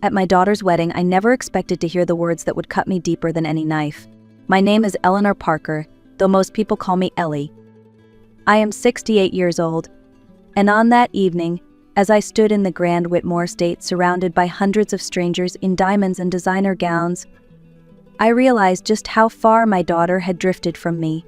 At my daughter's wedding, I never expected to hear the words that would cut me deeper than any knife. My name is Eleanor Parker, though most people call me Ellie. I am 68 years old, and on that evening, as I stood in the Grand Whitmore estate surrounded by hundreds of strangers in diamonds and designer gowns, I realized just how far my daughter had drifted from me.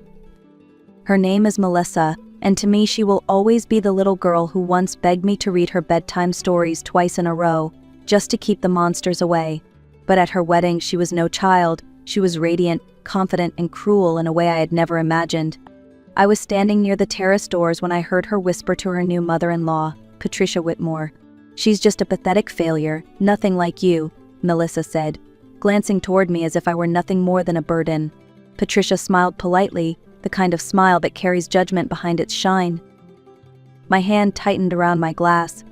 Her name is Melissa, and to me she will always be the little girl who once begged me to read her bedtime stories twice in a row, just to keep the monsters away. But at her wedding she was no child, she was radiant, confident, and cruel in a way I had never imagined. I was standing near the terrace doors when I heard her whisper to her new mother-in-law, Patricia Whitmore. "She's just a pathetic failure, nothing like you," Melissa said, glancing toward me as if I were nothing more than a burden. Patricia smiled politely, the kind of smile that carries judgment behind its shine. My hand tightened around my glass.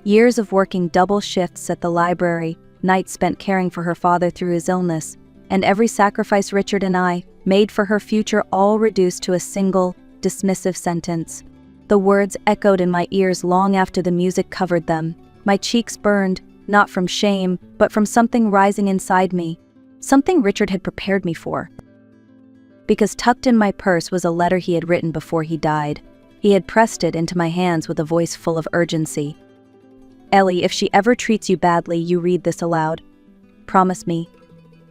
Years of working double shifts at the library, nights spent caring for her father through his illness, and every sacrifice Richard and I made for her future all reduced to a single, dismissive sentence. The words echoed in my ears long after the music covered them. My cheeks burned, not from shame, but from something rising inside me, something Richard had prepared me for. Because tucked in my purse was a letter he had written before he died. He had pressed it into my hands with a voice full of urgency. "Ellie, if she ever treats you badly, you read this aloud. Promise me."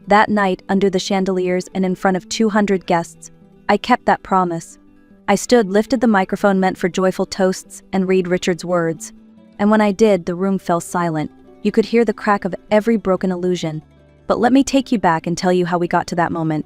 That night, under the chandeliers and in front of 200 guests, I kept that promise. I stood, lifted the microphone meant for joyful toasts, and read Richard's words. And when I did, the room fell silent. You could hear the crack of every broken illusion. But let me take you back and tell you how we got to that moment.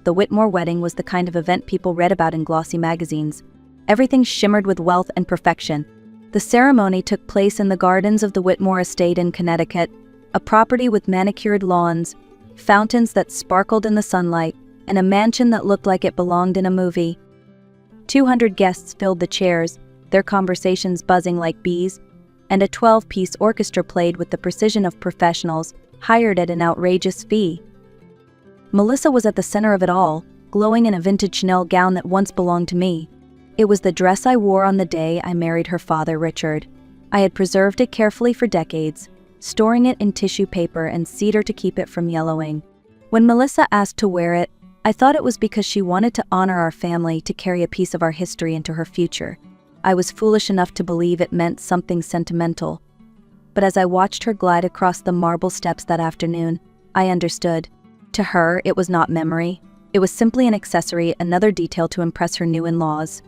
The Whitmore wedding was the kind of event people read about in glossy magazines. Everything shimmered with wealth and perfection. The ceremony took place in the gardens of the Whitmore estate in Connecticut, a property with manicured lawns, fountains that sparkled in the sunlight, and a mansion that looked like it belonged in a movie. 200 guests filled the chairs, their conversations buzzing like bees, and a 12-piece orchestra played with the precision of professionals, hired at an outrageous fee. Melissa was at the center of it all, glowing in a vintage Chanel gown that once belonged to me. It was the dress I wore on the day I married her father, Richard. I had preserved it carefully for decades, storing it in tissue paper and cedar to keep it from yellowing. When Melissa asked to wear it, I thought it was because she wanted to honor our family, to carry a piece of our history into her future. I was foolish enough to believe it meant something sentimental. But as I watched her glide across the marble steps that afternoon, I understood. To her, it was not memory. It was simply an accessory, another detail to impress her new in-laws.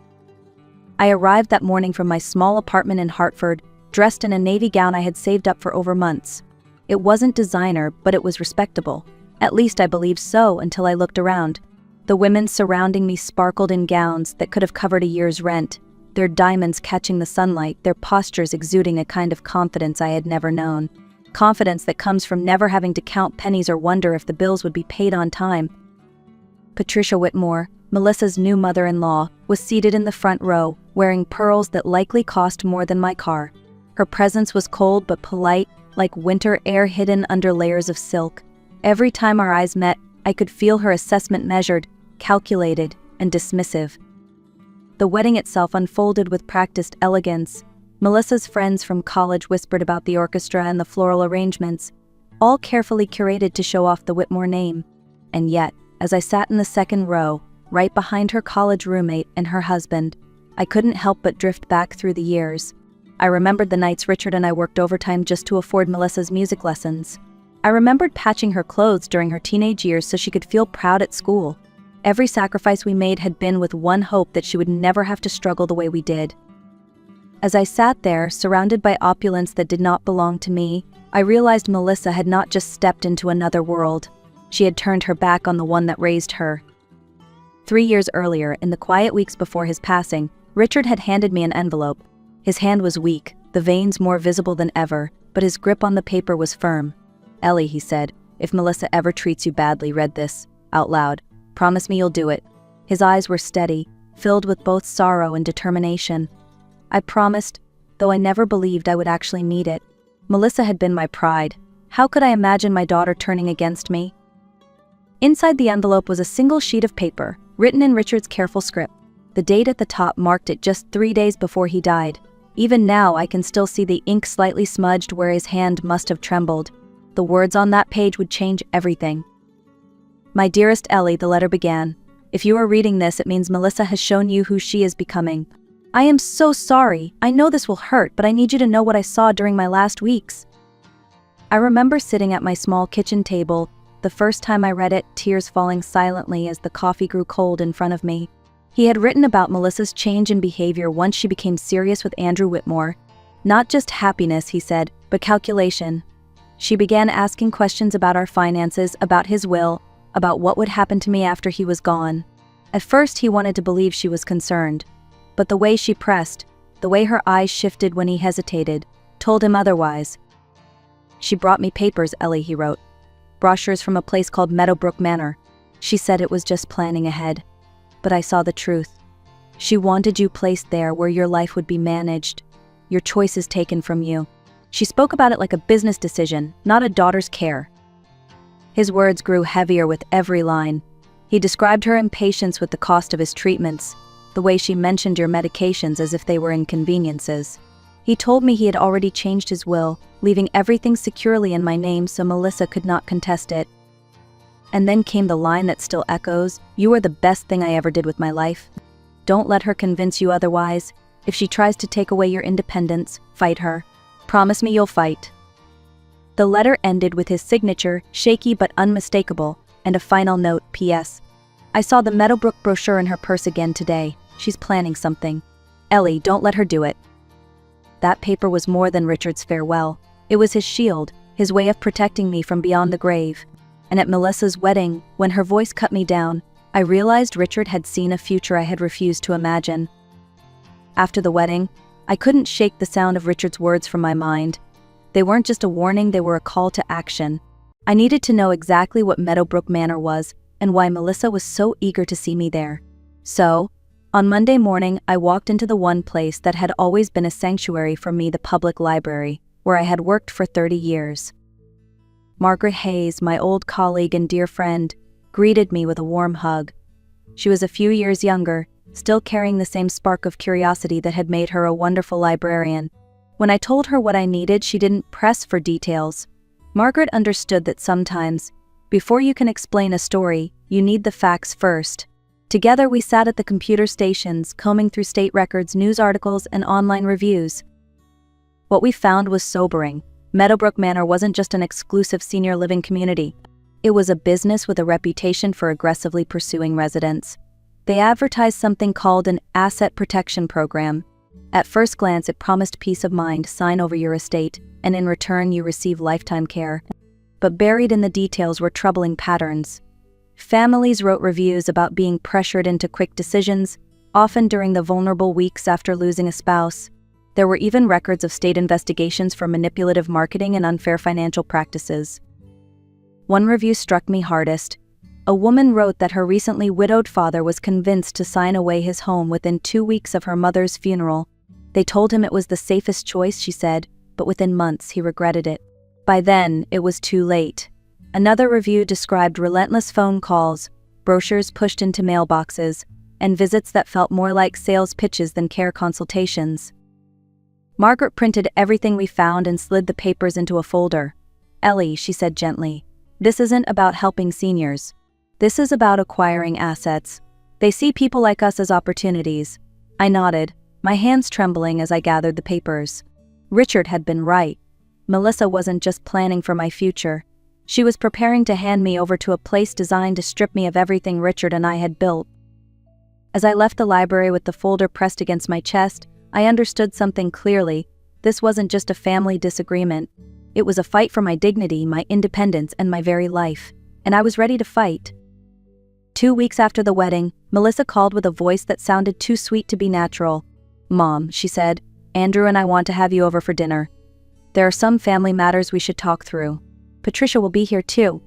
I arrived that morning from my small apartment in Hartford, dressed in a navy gown I had saved up for over months. It wasn't designer, but it was respectable. At least I believed so until I looked around. The women surrounding me sparkled in gowns that could have covered a year's rent, their diamonds catching the sunlight, their postures exuding a kind of confidence I had never known. Confidence that comes from never having to count pennies or wonder if the bills would be paid on time. Patricia Whitmore, Melissa's new mother-in-law, was seated in the front row, wearing pearls that likely cost more than my car. Her presence was cold but polite, like winter air hidden under layers of silk. Every time our eyes met, I could feel her assessment measured, calculated, and dismissive. The wedding itself unfolded with practiced elegance. Melissa's friends from college whispered about the orchestra and the floral arrangements, all carefully curated to show off the Whitmore name. And yet, as I sat in the second row, right behind her college roommate and her husband, I couldn't help but drift back through the years. I remembered the nights Richard and I worked overtime just to afford Melissa's music lessons. I remembered patching her clothes during her teenage years so she could feel proud at school. Every sacrifice we made had been with one hope, that she would never have to struggle the way we did. As I sat there, surrounded by opulence that did not belong to me, I realized Melissa had not just stepped into another world. She had turned her back on the one that raised her. 3 years earlier, in the quiet weeks before his passing, Richard had handed me an envelope. His hand was weak, the veins more visible than ever, but his grip on the paper was firm. "Ellie," he said, "if Melissa ever treats you badly, read this, out loud. Promise me you'll do it." His eyes were steady, filled with both sorrow and determination. I promised, though I never believed I would actually need it. Melissa had been my pride. How could I imagine my daughter turning against me? Inside the envelope was a single sheet of paper, written in Richard's careful script. The date at the top marked it just 3 days before he died. Even now, I can still see the ink slightly smudged where his hand must have trembled. The words on that page would change everything. "My dearest Ellie," the letter began. "If you are reading this, it means Melissa has shown you who she is becoming. I am so sorry. I know this will hurt, but I need you to know what I saw during my last weeks." I remember sitting at my small kitchen table, the first time I read it, tears falling silently as the coffee grew cold in front of me. He had written about Melissa's change in behavior once she became serious with Andrew Whitmore. Not just happiness, he said, but calculation. She began asking questions about our finances, about his will, about what would happen to me after he was gone. At first he wanted to believe she was concerned, but the way she pressed, the way her eyes shifted when he hesitated, told him otherwise. "She brought me papers, Ellie," he wrote. "Brochures from a place called Meadowbrook Manor. She said it was just planning ahead. But I saw the truth. She wanted you placed there where your life would be managed, your choices taken from you. She spoke about it like a business decision, not a daughter's care." His words grew heavier with every line. He described her impatience with the cost of his treatments, the way she mentioned your medications as if they were inconveniences. He told me he had already changed his will, leaving everything securely in my name so Melissa could not contest it. And then came the line that still echoes, "You are the best thing I ever did with my life. Don't let her convince you otherwise. If she tries to take away your independence, fight her. Promise me you'll fight." The letter ended with his signature, shaky but unmistakable, and a final note, "P.S. I saw the Meadowbrook brochure in her purse again today. She's planning something. Ellie, don't let her do it." That paper was more than Richard's farewell. It was his shield, his way of protecting me from beyond the grave. And at Melissa's wedding, when her voice cut me down, I realized Richard had seen a future I had refused to imagine. After the wedding, I couldn't shake the sound of Richard's words from my mind. They weren't just a warning, they were a call to action. I needed to know exactly what Meadowbrook Manor was, and why Melissa was so eager to see me there. So, on Monday morning, I walked into the one place that had always been a sanctuary for me, the public library, where I had worked for 30 years. Margaret Hayes, my old colleague and dear friend, greeted me with a warm hug. She was a few years younger, still carrying the same spark of curiosity that had made her a wonderful librarian. When I told her what I needed, she didn't press for details. Margaret understood that sometimes, before you can explain a story, you need the facts first. Together we sat at the computer stations, combing through state records, news articles, and online reviews. What we found was sobering. Meadowbrook Manor wasn't just an exclusive senior living community. It was a business with a reputation for aggressively pursuing residents. They advertised something called an asset protection program. At first glance, it promised peace of mind, sign over your estate, and in return you receive lifetime care. But buried in the details were troubling patterns. Families wrote reviews about being pressured into quick decisions, often during the vulnerable weeks after losing a spouse. There were even records of state investigations for manipulative marketing and unfair financial practices. One review struck me hardest. A woman wrote that her recently widowed father was convinced to sign away his home within 2 weeks of her mother's funeral. They told him it was the safest choice, she said, but within months he regretted it. By then, it was too late. Another review described relentless phone calls, brochures pushed into mailboxes, and visits that felt more like sales pitches than care consultations. Margaret printed everything we found and slid the papers into a folder. "Ellie," she said gently, "this isn't about helping seniors. This is about acquiring assets. They see people like us as opportunities." I nodded, my hands trembling as I gathered the papers. Richard had been right. Melissa wasn't just planning for my future. She was preparing to hand me over to a place designed to strip me of everything Richard and I had built. As I left the library with the folder pressed against my chest, I understood something clearly. This wasn't just a family disagreement. It was a fight for my dignity, my independence, and my very life. And I was ready to fight. 2 weeks after the wedding, Melissa called with a voice that sounded too sweet to be natural. "Mom," she said, "Andrew and I want to have you over for dinner. There are some family matters we should talk through. Patricia will be here too."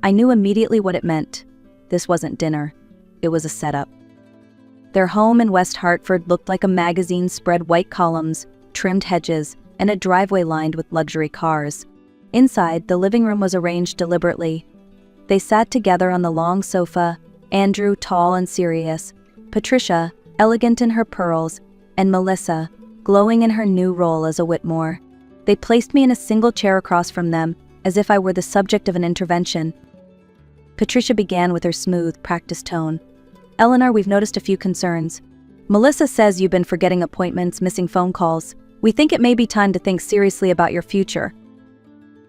I knew immediately what it meant. This wasn't dinner. It was a setup. Their home in West Hartford looked like a magazine, spread white columns, trimmed hedges, and a driveway lined with luxury cars. Inside, the living room was arranged deliberately. They sat together on the long sofa, Andrew tall and serious, Patricia elegant in her pearls, and Melissa glowing in her new role as a Whitmore. They placed me in a single chair across from them, as if I were the subject of an intervention. Patricia began with her smooth, practiced tone. "Eleanor, we've noticed a few concerns. Melissa says you've been forgetting appointments, missing phone calls. We think it may be time to think seriously about your future."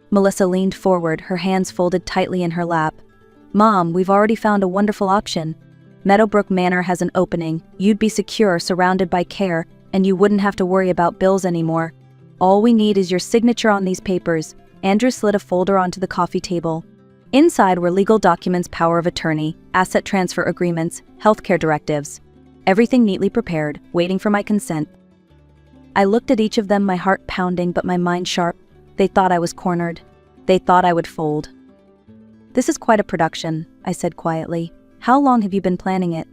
Melissa leaned forward, her hands folded tightly in her lap. "Mom, we've already found a wonderful option. Meadowbrook Manor has an opening, you'd be secure, surrounded by care, and you wouldn't have to worry about bills anymore. All we need is your signature on these papers." Andrew slid a folder onto the coffee table. Inside were legal documents, power of attorney, asset transfer agreements, healthcare directives. Everything neatly prepared, waiting for my consent. I looked at each of them, my heart pounding but my mind sharp. They thought I was cornered. They thought I would fold. "This is quite a production," I said quietly. "How long have you been planning it?"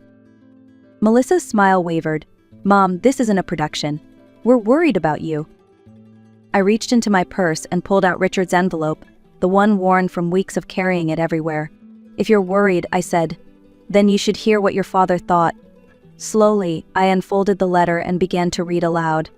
Melissa's smile wavered. "Mom, this isn't a production. We're worried about you." I reached into my purse and pulled out Richard's envelope, the one worn from weeks of carrying it everywhere. "If you're worried," I said, "then you should hear what your father thought." Slowly, I unfolded the letter and began to read aloud.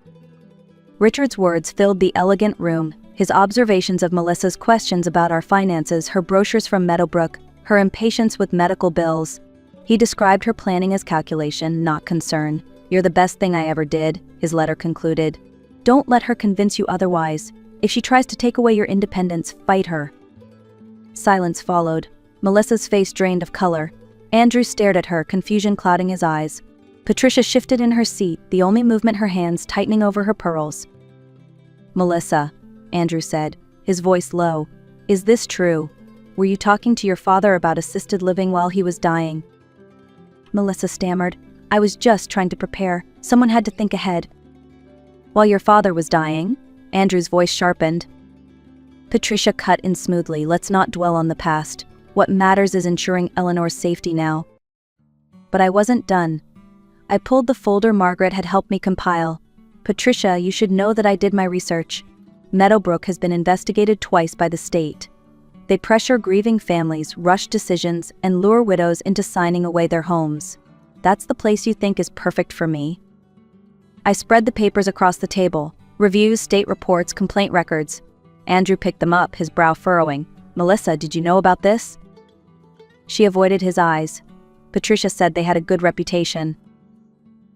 Richard's words filled the elegant room, his observations of Melissa's questions about our finances, her brochures from Meadowbrook, her impatience with medical bills. He described her planning as calculation, not concern. "You're the best thing I ever did," his letter concluded. "Don't let her convince you otherwise. If she tries to take away your independence, fight her." Silence followed. Melissa's face drained of color. Andrew stared at her, confusion clouding his eyes. Patricia shifted in her seat, the only movement her hands tightening over her pearls. "Melissa," Andrew said, his voice low, "is this true? Were you talking to your father about assisted living while he was dying?" Melissa stammered. "I was just trying to prepare. Someone had to think ahead." "While your father was dying?" Andrew's voice sharpened. Patricia cut in smoothly. "Let's not dwell on the past. What matters is ensuring Eleanor's safety now." But I wasn't done. I pulled the folder Margaret had helped me compile. "Patricia, you should know that I did my research. Meadowbrook has been investigated twice by the state. They pressure grieving families, rush decisions, and lure widows into signing away their homes. That's the place you think is perfect for me?" I spread the papers across the table. Reviews, state reports, complaint records. Andrew picked them up, his brow furrowing. "Melissa, did you know about this?" She avoided his eyes. Patricia said they had a good reputation.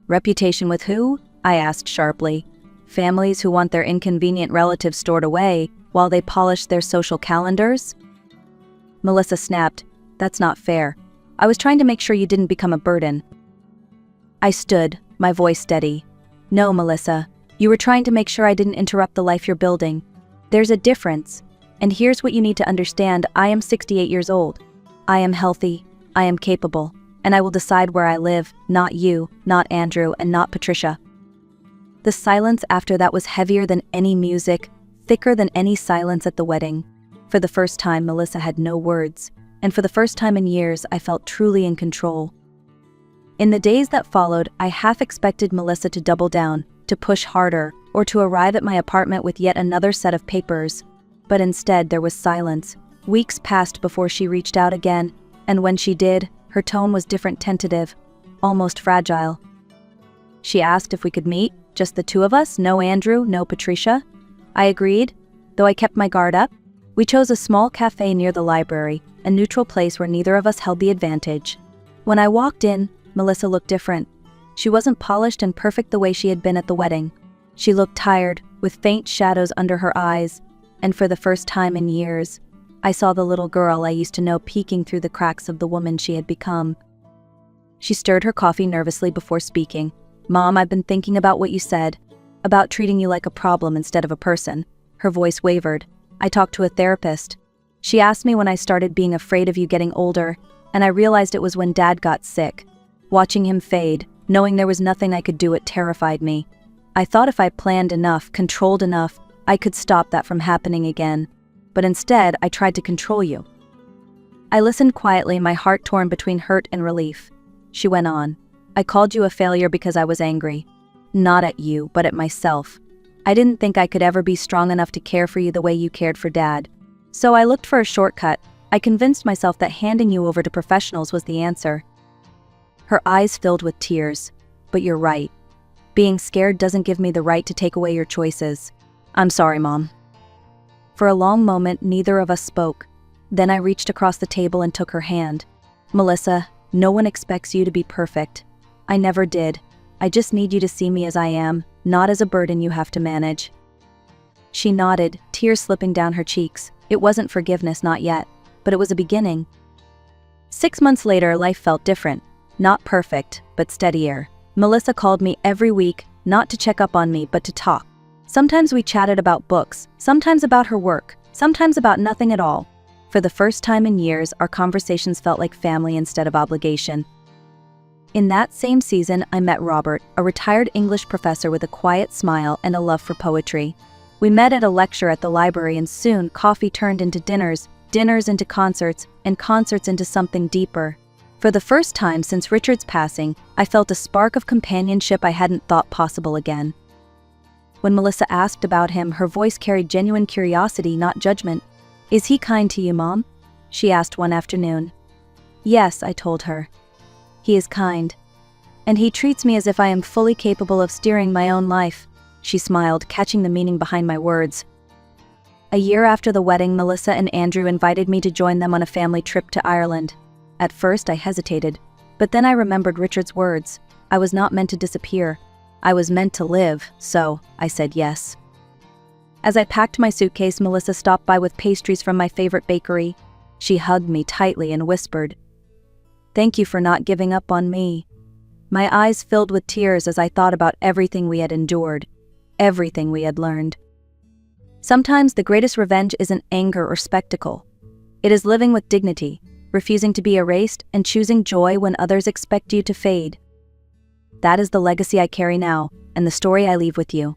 "Reputation with who?" I asked sharply. "Families who want their inconvenient relatives stored away while they polish their social calendars?" Melissa snapped. "That's not fair. I was trying to make sure you didn't become a burden." I stood, my voice steady. "No, Melissa. You were trying to make sure I didn't interrupt the life you're building. There's a difference. And here's what you need to understand. I am 68 years old. I am healthy. I am capable. And I will decide where I live, not you, not Andrew, and not Patricia." The silence after that was heavier than any music, thicker than any silence at the wedding. For the first time, Melissa had no words. And for the first time in years, I felt truly in control. In the days that followed, I half expected Melissa to double down, to push harder, or to arrive at my apartment with yet another set of papers. But instead, there was silence. Weeks passed before she reached out again, and when she did, her tone was different, tentative, almost fragile. She asked if we could meet, just the two of us, no Andrew, no Patricia. I agreed, though I kept my guard up. We chose a small cafe near the library, a neutral place where neither of us held the advantage. When I walked in, Melissa looked different. She wasn't polished and perfect the way she had been at the wedding. She looked tired, with faint shadows under her eyes, and for the first time in years, I saw the little girl I used to know peeking through the cracks of the woman she had become. She stirred her coffee nervously before speaking. "Mom, I've been thinking about what you said, about treating you like a problem instead of a person." Her voice wavered. "I talked to a therapist. She asked me when I started being afraid of you getting older, and I realized it was when Dad got sick. Watching him fade, knowing there was nothing I could do, it terrified me. I thought if I planned enough, controlled enough, I could stop that from happening again. But instead, I tried to control you." I listened quietly, my heart torn between hurt and relief. She went on. "I called you a failure because I was angry. Not at you, but at myself. I didn't think I could ever be strong enough to care for you the way you cared for Dad. So I looked for a shortcut. I convinced myself that handing you over to professionals was the answer." Her eyes filled with tears. "But you're right. Being scared doesn't give me the right to take away your choices. I'm sorry, Mom. For a long moment, neither of us spoke. Then I reached across the table and took her hand. Melissa, no one expects you to be perfect. I never did. I just need you to see me as I am, not as a burden you have to manage. She nodded, tears slipping down her cheeks. It wasn't forgiveness, not yet, but it was a beginning. 6 months later, life felt different. Not perfect, but steadier. Melissa called me every week, not to check up on me, but to talk. Sometimes we chatted about books, sometimes about her work, sometimes about nothing at all. For the first time in years, our conversations felt like family instead of obligation. In that same season, I met Robert, a retired English professor with a quiet smile and a love for poetry. We met at a lecture at the library, and soon coffee turned into dinners, dinners into concerts, and concerts into something deeper. For the first time since Richard's passing, I felt a spark of companionship I hadn't thought possible again. When Melissa asked about him, her voice carried genuine curiosity, not judgment. "Is he kind to you, Mom?" she asked one afternoon. "Yes," I told her. "He is kind. And he treats me as if I am fully capable of steering my own life." She smiled, catching the meaning behind my words. A year after the wedding, Melissa and Andrew invited me to join them on a family trip to Ireland. At first, I hesitated, but then I remembered Richard's words. I was not meant to disappear. I was meant to live, so I said yes. As I packed my suitcase, Melissa stopped by with pastries from my favorite bakery. She hugged me tightly and whispered, "Thank you for not giving up on me." My eyes filled with tears as I thought about everything we had endured, everything we had learned. Sometimes the greatest revenge isn't anger or spectacle. It is living with dignity, refusing to be erased, and choosing joy when others expect you to fade. That is the legacy I carry now, and the story I leave with you.